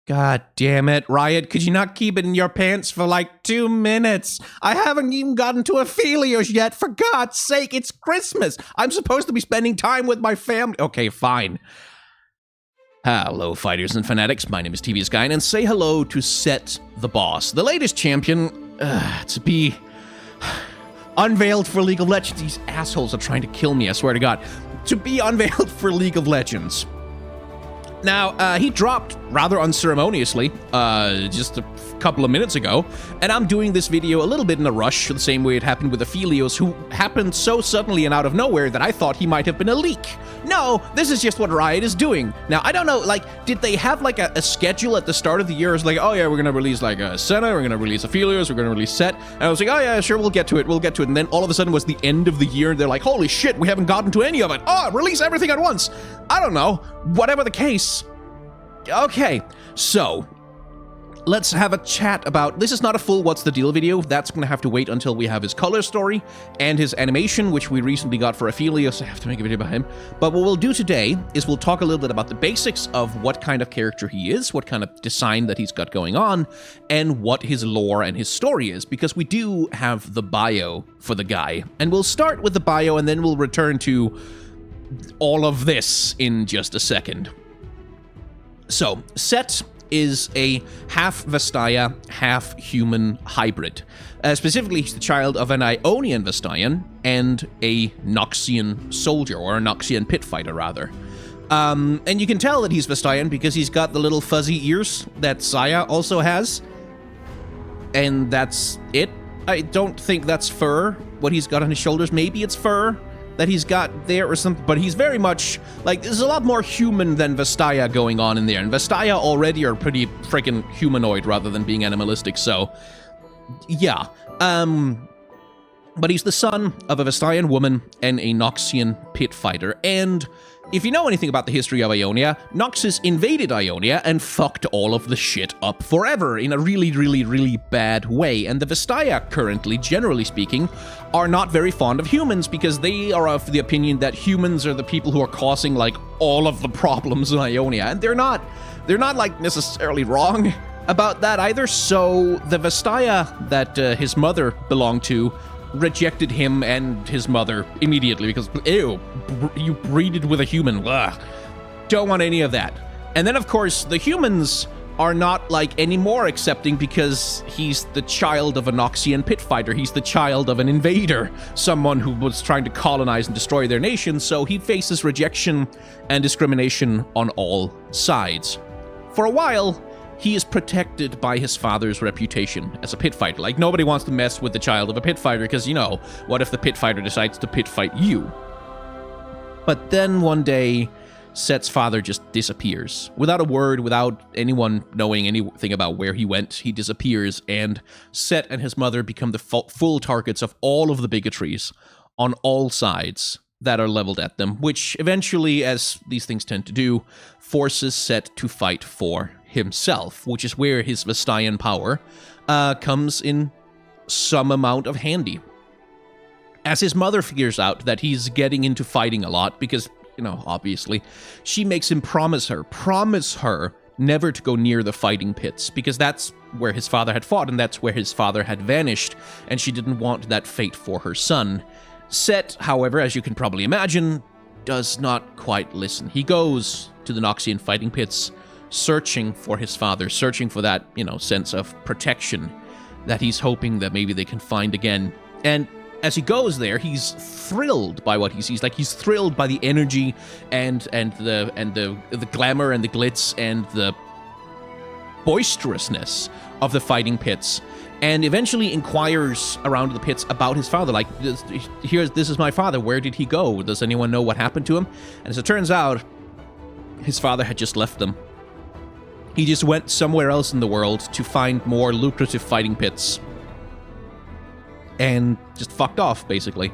God damn it, Riot, could you not keep it in your pants for like 2 minutes? I haven't even gotten to Aphelios yet, for God's sake, it's Christmas! I'm supposed to be spending time with my family. Okay, fine. Hello, fighters and fanatics, my name is TV Sky, and say hello to Sett the Boss, the latest champion to be unveiled for League of Legends. These assholes are trying to kill me, I swear to God. To be unveiled for League of Legends. Now, he dropped rather unceremoniously just a couple of minutes ago, and I'm doing this video a little bit in a rush, the same way it happened with Aphelios, who happened so suddenly and out of nowhere that I thought he might have been a leak. No, this is just what Riot is doing. Now, I don't know, like, did they have, like, a schedule at the start of the year? It's like, oh yeah, we're gonna release, like, Senna, we're gonna release Aphelios, we're gonna release Sett, and I was like, oh yeah, sure, we'll get to it, and then all of a sudden was the end of the year, and they're like, holy shit, we haven't gotten to any of it. Oh, release everything at once. I don't know. Whatever the case. Okay, so let's have a chat about, this is not a full what's the deal video, that's gonna have to wait until we have his color story and his animation, which we recently got for Aphelios, so I have to make a video about him. But what we'll do today is we'll talk a little bit about the basics of what kind of character he is, what kind of design that he's got going on, and what his lore and his story is, because we do have the bio for the guy. And we'll start with the bio, and then we'll return to all of this in just a second. So, Sett is a half Vastaya, half human hybrid. Specifically, he's the child of an Ionian Vastayan and a Noxian soldier, or a Noxian pit fighter, rather. And you can tell that he's Vastayan because he's got the little fuzzy ears that Saya also has. And that's it. I don't think that's fur, what he's got on his shoulders. Maybe it's fur that he's got there or something, but he's very much, like, there's a lot more human than Vastaya going on in there, and Vastaya already are pretty freaking humanoid rather than being animalistic, so, yeah. But he's the son of a Vastayan woman and a Noxian pit fighter, and if you know anything about the history of Ionia, Noxus invaded Ionia and fucked all of the shit up forever in a really, really, really bad way. And the Vastaya, currently, generally speaking, are not very fond of humans because they are of the opinion that humans are the people who are causing, like, all of the problems in Ionia. And they're not like, necessarily wrong about that either. So the Vastaya that his mother belonged to rejected him and his mother immediately because, ew, you breeded with a human. Ugh. Don't want any of that. And then, of course, the humans are not, like, any more accepting because he's the child of a Noxian pit fighter. He's the child of an invader, someone who was trying to colonize and destroy their nation, so he faces rejection and discrimination on all sides. For a while, he is protected by his father's reputation as a pit fighter. Like, nobody wants to mess with the child of a pit fighter because, you know, what if the pit fighter decides to pit fight you? But then one day, Sett's father just disappears. Without a word, without anyone knowing anything about where he went, he disappears, and Sett and his mother become the full targets of all of the bigotries on all sides that are leveled at them, which eventually, as these things tend to do, forces Sett to fight for himself, which is where his Vastayan power comes in some amount of handy. As his mother figures out that he's getting into fighting a lot, because, you know, obviously, she makes him promise her never to go near the fighting pits, because that's where his father had fought, and that's where his father had vanished, and she didn't want that fate for her son. Sett, however, as you can probably imagine, does not quite listen. He goes to the Noxian fighting pits, searching for his father, searching for that, you know, sense of protection that he's hoping that maybe they can find again. And as he goes there, he's thrilled by what he sees. Like, he's thrilled by the energy and the glamour and the glitz and the boisterousness of the fighting pits, and eventually inquires around the pits about his father. Like, this is my father. Where did he go? Does anyone know what happened to him? And as it turns out, his father had just left them. He just went somewhere else in the world to find more lucrative fighting pits. And just fucked off, basically.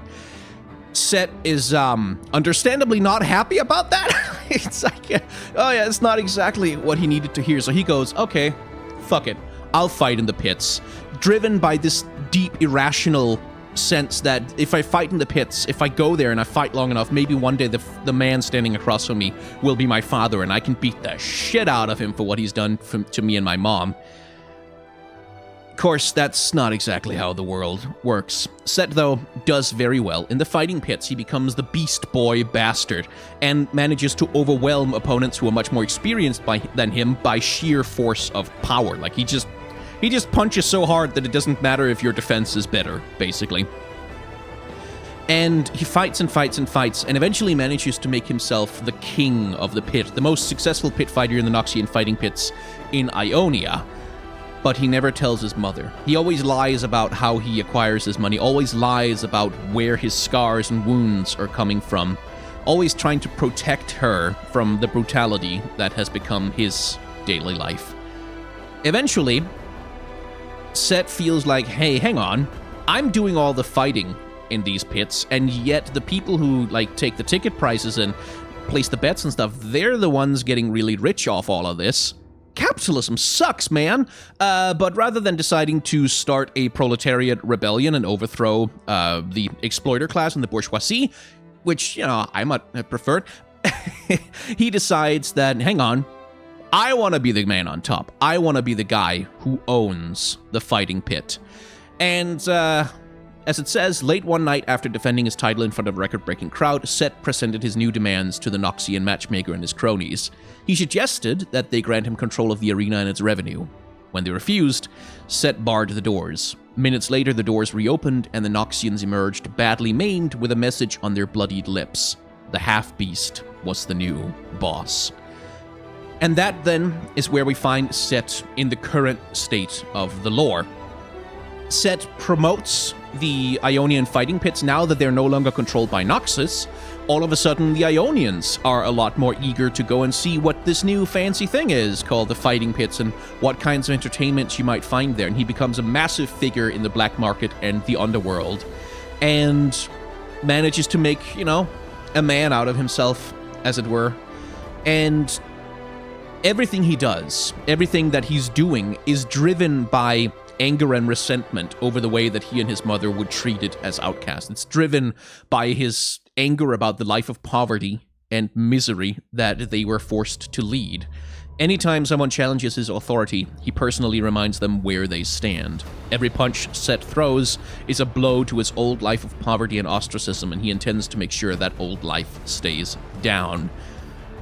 Sett is, understandably not happy about that. It's like, oh yeah, it's not exactly what he needed to hear. So he goes, okay, fuck it. I'll fight in the pits. Driven by this deep, irrational sense that if I fight in the pits, if I go there and I fight long enough, maybe one day the man standing across from me will be my father, and I can beat the shit out of him for what he's done to me and my mom. Of course, that's not exactly how the world works. Sett, though, does very well. In the fighting pits, he becomes the Beast Boy bastard and manages to overwhelm opponents who are much more experienced than him by sheer force of power. Like, he just punches so hard that it doesn't matter if your defense is better, basically. And he fights and fights and fights, and eventually manages to make himself the king of the pit, the most successful pit fighter in the Noxian fighting pits in Ionia. But he never tells his mother. He always lies about how he acquires his money, always lies about where his scars and wounds are coming from, always trying to protect her from the brutality that has become his daily life. Eventually, Sett feels like, hey, hang on, I'm doing all the fighting in these pits, and yet the people who, like, take the ticket prices and place the bets and stuff, they're the ones getting really rich off all of this. Capitalism sucks, man. But rather than deciding to start a proletariat rebellion and overthrow the exploiter class and the bourgeoisie, which, you know, I might have preferred, he decides that, hang on, I want to be the man on top. I want to be the guy who owns the fighting pit. And as it says, late one night after defending his title in front of a record-breaking crowd, Sett presented his new demands to the Noxian matchmaker and his cronies. He suggested that they grant him control of the arena and its revenue. When they refused, Sett barred the doors. Minutes later, the doors reopened, and the Noxians emerged badly maimed with a message on their bloodied lips. The half-beast was the new boss. And that, then, is where we find Sett in the current state of the lore. Sett promotes the Ionian fighting pits now that they're no longer controlled by Noxus. All of a sudden, the Ionians are a lot more eager to go and see what this new fancy thing is called the fighting pits and what kinds of entertainments you might find there. And he becomes a massive figure in the black market and the underworld and manages to make, you know, a man out of himself, as it were. And everything he does, everything that he's doing is driven by anger and resentment over the way that he and his mother would treat it as outcasts. It's driven by his anger about the life of poverty and misery that they were forced to lead. Anytime someone challenges his authority, he personally reminds them where they stand. Every punch Sett throws is a blow to his old life of poverty and ostracism, and he intends to make sure that old life stays down.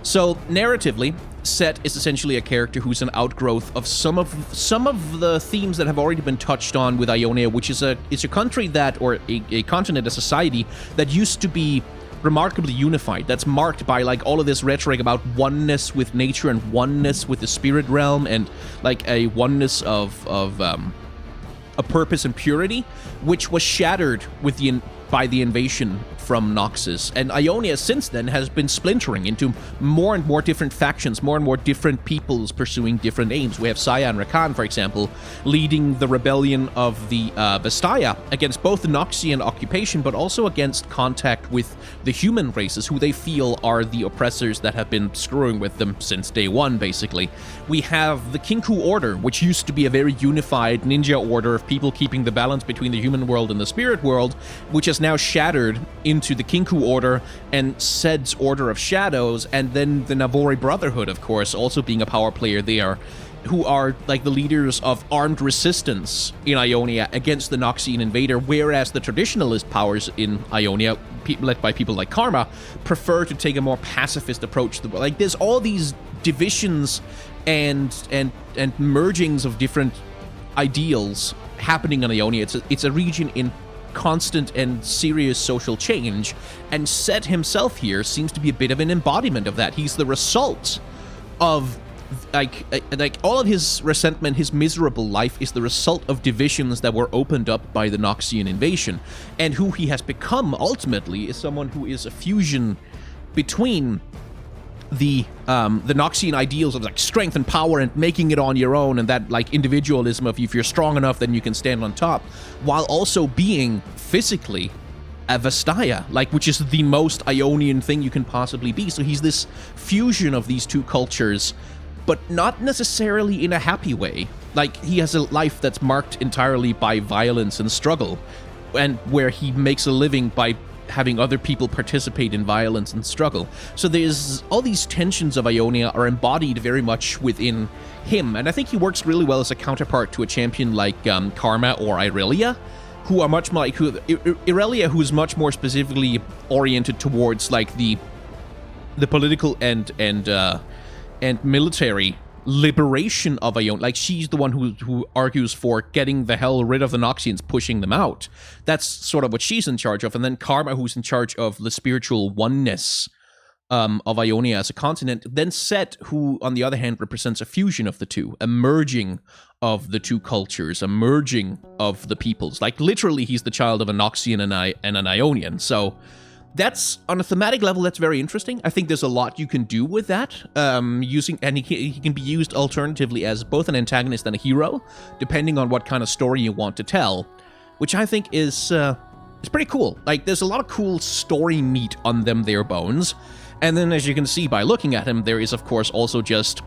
So, narratively, Sett is essentially a character who's an outgrowth of some of the themes that have already been touched on with Ionia, which is a country that, or a continent, a society that used to be remarkably unified, that's marked by, like, all of this rhetoric about oneness with nature and oneness with the spirit realm and, like, a oneness of a purpose and purity, which was shattered with by the invasion from Noxus. And Ionia since then has been splintering into more and more different factions, more and more different peoples pursuing different aims. We have Saya and Rakan, for example, leading the rebellion of the Vestaya against both the Noxian occupation, but also against contact with the human races, who they feel are the oppressors that have been screwing with them since day one, basically. We have the Kinku Order, which used to be a very unified ninja order of people keeping the balance between the human world and the spirit world, which has now shattered into the Kinku Order and Sett's Order of Shadows, and then the Navori Brotherhood, of course, also being a power player there, who are like the leaders of armed resistance in Ionia against the Noxian invader, whereas the traditionalist powers in Ionia, led by people like Karma, prefer to take a more pacifist approach. Like, there's all these divisions and mergings of different ideals happening in Ionia. It's a region in constant and serious social change, and Sett himself here seems to be a bit of an embodiment of that. He's the result of like all of his resentment, his miserable life is the result of divisions that were opened up by the Noxian invasion, and who he has become ultimately is someone who is a fusion between the Noxian ideals of like strength and power and making it on your own, and that like individualism of if you're strong enough then you can stand on top, while also being physically a Vestaya, like, which is the most Ionian thing you can possibly be. So he's this fusion of these two cultures, but not necessarily in a happy way. Like, he has a life that's marked entirely by violence and struggle. and where he makes a living by having other people participate in violence and struggle. So there's all these tensions of Ionia are embodied very much within him, and I think he works really well as a counterpart to a champion like Karma or Irelia, who are much more like Irelia, who's much more specifically oriented towards like the political and military liberation of Ionia. Like, she's the one who argues for getting the hell rid of the Noxians, pushing them out. That's sort of what she's in charge of. And then Karma, who's in charge of the spiritual oneness of Ionia as a continent. Then Sett, who, on the other hand, represents a fusion of the two, a merging of the two cultures, a merging of the peoples. Like, literally, he's the child of a Noxian and an Ionian. So that's, on a thematic level, that's very interesting. I think there's a lot you can do with that, and he can be used alternatively as both an antagonist and a hero, depending on what kind of story you want to tell, which I think is pretty cool. Like, there's a lot of cool story meat on them there bones, and then as you can see by looking at him, there is, of course, also just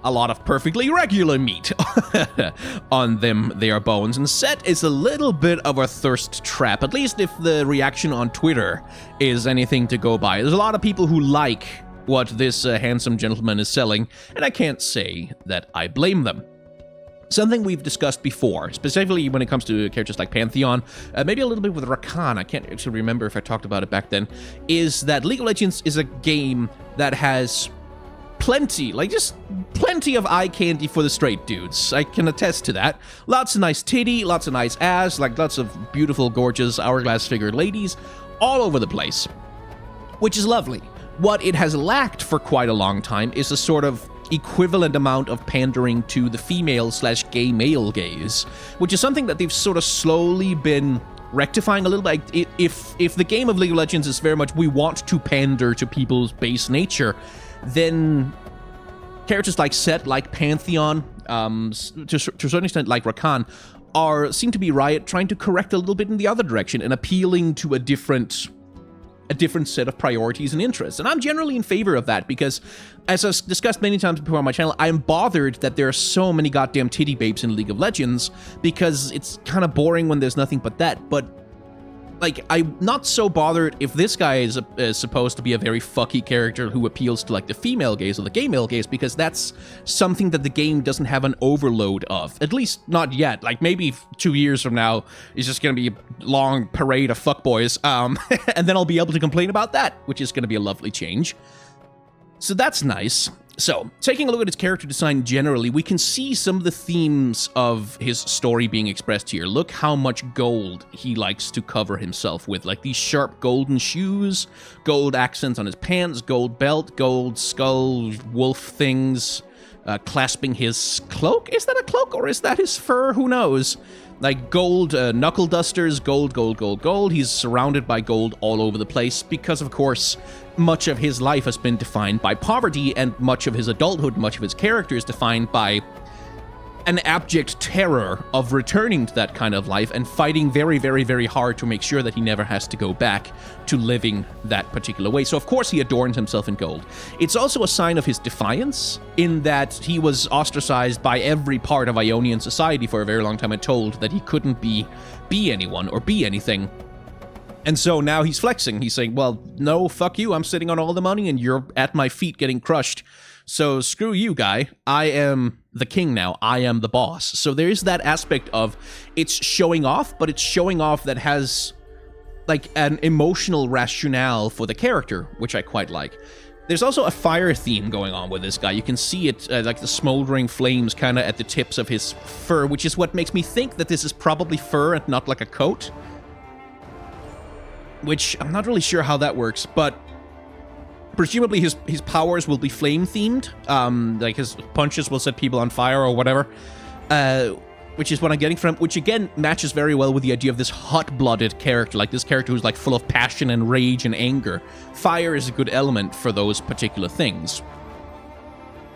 a lot of perfectly regular meat on them their bones. And Sett is a little bit of a thirst trap, at least if the reaction on Twitter is anything to go by. There's a lot of people who like what this handsome gentleman is selling, and I can't say that I blame them. Something we've discussed before, specifically when it comes to characters like Pantheon, maybe a little bit with Rakan, I can't actually remember if I talked about it back then, is that League of Legends is a game that has plenty of eye candy for the straight dudes. I can attest to that. Lots of nice titty, lots of nice ass, like lots of beautiful, gorgeous, hourglass figured ladies all over the place, which is lovely. What it has lacked for quite a long time is a sort of equivalent amount of pandering to the female/gay male gaze, which is something that they've sort of slowly been rectifying a little bit. If the game of League of Legends is very much we want to pander to people's base nature, then characters like Sett, like Pantheon, to a certain extent like Rakan, seem to be Riot trying to correct a little bit in the other direction and appealing to a different set of priorities and interests. And I'm generally in favor of that because, as I've discussed many times before on my channel, I'm bothered that there are so many goddamn titty babes in League of Legends because it's kind of boring when there's nothing but that. But like, I'm not so bothered if this guy is supposed to be a very fucky character who appeals to, like, the female gaze or the gay male gaze, because that's something that the game doesn't have an overload of. At least not yet. Like, maybe 2 years from now, it's just gonna be a long parade of fuckboys, and then I'll be able to complain about that, which is gonna be a lovely change. So that's nice. So, taking a look at his character design generally, we can see some of the themes of his story being expressed here. Look how much gold he likes to cover himself with, like these sharp golden shoes, gold accents on his pants, gold belt, gold skull, wolf things, clasping his cloak. Is that a cloak or is that his fur? Who knows? Like gold knuckle dusters, gold, gold, gold, gold. He's surrounded by gold all over the place because, of course, much of his life has been defined by poverty, and much of his adulthood, much of his character is defined by an abject terror of returning to that kind of life and fighting very, very, very hard to make sure that he never has to go back to living that particular way. So, of course, he adorns himself in gold. It's also a sign of his defiance in that he was ostracized by every part of Ionian society for a very long time and told that he couldn't be anyone or be anything. And so now he's flexing. He's saying, well, no, fuck you. I'm sitting on all the money and you're at my feet getting crushed. So screw you, guy. I am the king now. I am the boss. So there is that aspect of it's showing off, but it's showing off that has like an emotional rationale for the character, which I quite like. There's also a fire theme going on with this guy. You can see it, like the smoldering flames kind of at the tips of his fur, which is what makes me think that this is probably fur and not like a coat. Which I'm not really sure how that works, but presumably his powers will be flame-themed. Like his punches will set people on fire or whatever, which is what I'm getting from him, which again matches very well with the idea of this hot-blooded character, like this character who's like full of passion and rage and anger. Fire is a good element for those particular things.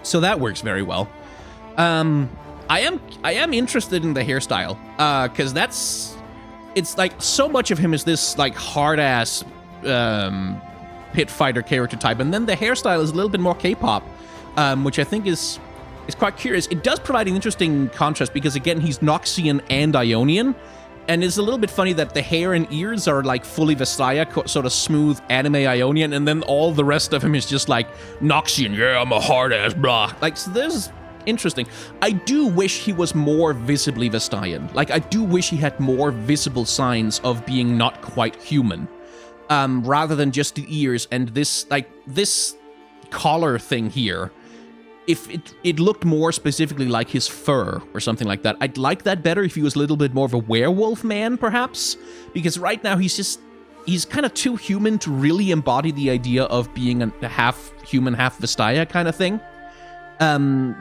So that works very well. I am interested in the hairstyle, because it's like so much of him is this like hard-ass pit fighter character type, and then the hairstyle is a little bit more K-pop, which I think is quite curious. It does provide an interesting contrast because, again, he's Noxian and Ionian, And it's a little bit funny that the hair and ears are like fully Vestaya, sort of smooth anime Ionian, and then all the rest of him is just like Noxian, yeah, I'm a hard ass, blah. Like, so this is interesting. I do wish he was more visibly Vestayan. Like, I do wish he had more visible signs of being not quite human, rather than just the ears and this, like, this collar thing here. If it looked more specifically like his fur or something like that. I'd like that better if he was a little bit more of a werewolf man, perhaps. Because right now he's kind of too human to really embody the idea of being a half human, half Vestaya kind of thing. I mean,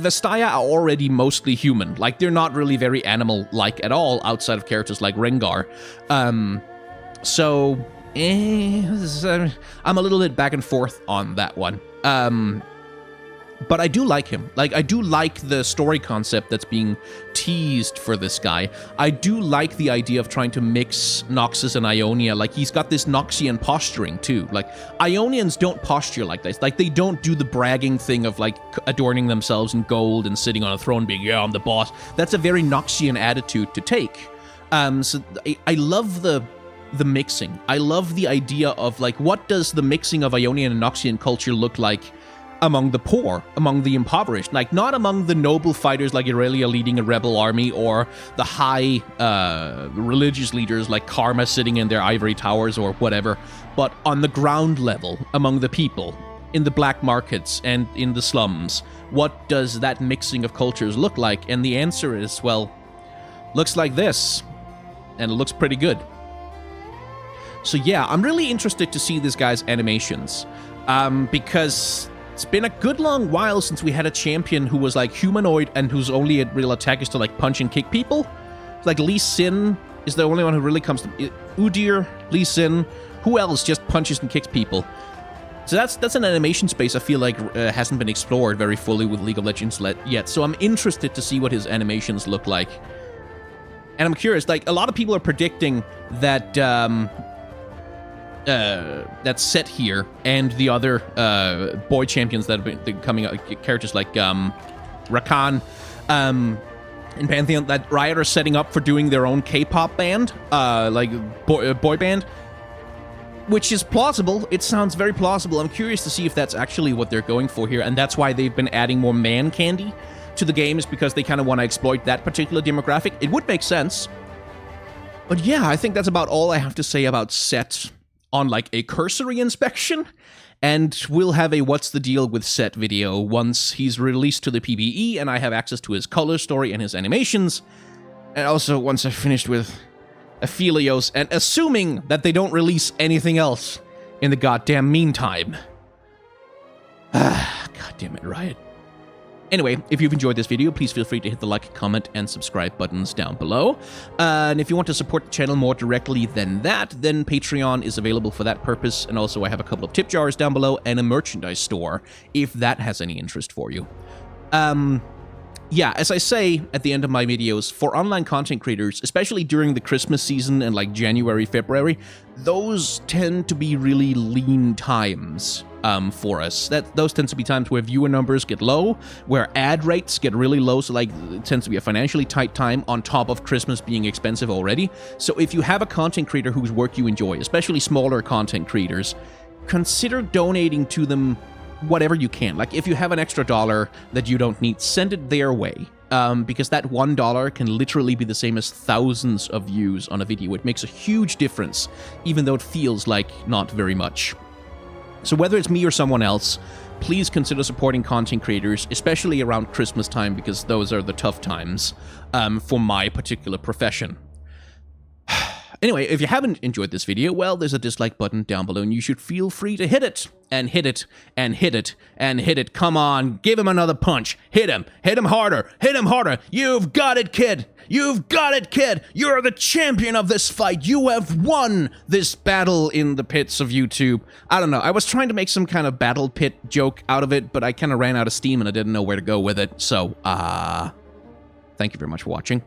Vestaya are already mostly human. Like, they're not really very animal-like at all outside of characters like Rengar. I'm a little bit back and forth on that one. But I do like him. Like, I do like the story concept that's being teased for this guy. I do like the idea of trying to mix Noxus and Ionia. Like, he's got this Noxian posturing, too. Like, Ionians don't posture like this. Like, they don't do the bragging thing of, like, adorning themselves in gold and sitting on a throne being, yeah, I'm the boss. That's a very Noxian attitude to take. So I love the mixing. I love the idea of, like, what does the mixing of Ionian and Noxian culture look like among the poor, among the impoverished? Like, not among the noble fighters like Irelia leading a rebel army, or the high religious leaders like Karma sitting in their ivory towers or whatever, but on the ground level, among the people, in the black markets and in the slums. What does that mixing of cultures look like? And the answer is, well, looks like this, and it looks pretty good. So yeah, I'm really interested to see this guy's animations, because it's been a good long while since we had a champion who was like humanoid and whose only real attack is to like punch and kick people. Like Lee Sin is the only one who really comes to Udyr, Lee Sin. Who else just punches and kicks people? So that's an animation space I feel like hasn't been explored very fully with League of Legends yet. So I'm interested to see what his animations look like. And I'm curious, like, a lot of people are predicting that that's Sett here, and the other boy champions that have been coming out, characters like Rakan in Pantheon, that Riot are setting up for doing their own K-pop band, like boy band, which is plausible. It sounds very plausible. I'm curious to see if that's actually what they're going for here, and that's why they've been adding more man candy to the game, is because they kind of want to exploit that particular demographic. It would make sense. But yeah, I think that's about all I have to say about Sett on like a cursory inspection, and we'll have a what's the deal with Sett video once he's released to the PvE and I have access to his color story and his animations, and also once I've finished with Aphelios, and assuming that they don't release anything else in the goddamn meantime. God damn it, Riot. Anyway, if you've enjoyed this video, please feel free to hit the like, comment, and subscribe buttons down below. And if you want to support the channel more directly than that, then Patreon is available for that purpose. And also I have a couple of tip jars down below and a merchandise store, if that has any interest for you. Yeah, as I say at the end of my videos, for online content creators, especially during the Christmas season and like January, February, those tend to be really lean times for us. Those tend to be times where viewer numbers get low, where ad rates get really low, so like it tends to be a financially tight time on top of Christmas being expensive already. So if you have a content creator whose work you enjoy, especially smaller content creators, consider donating to them whatever you can. Like, if you have an extra $1 that you don't need, send it their way. Because that $1 can literally be the same as thousands of views on a video. It makes a huge difference, even though it feels like not very much. So whether it's me or someone else, please consider supporting content creators, especially around Christmas time, because those are the tough times for my particular profession. Anyway, if you haven't enjoyed this video, well, there's a dislike button down below, and you should feel free to hit it, and hit it, and hit it, and hit it. Come on, give him another punch. Hit him harder, hit him harder. You've got it, kid. You've got it, kid. You're the champion of this fight. You have won this battle in the pits of YouTube. I don't know. I was trying to make some kind of battle pit joke out of it, but I kind of ran out of steam, and I didn't know where to go with it. So, thank you very much for watching.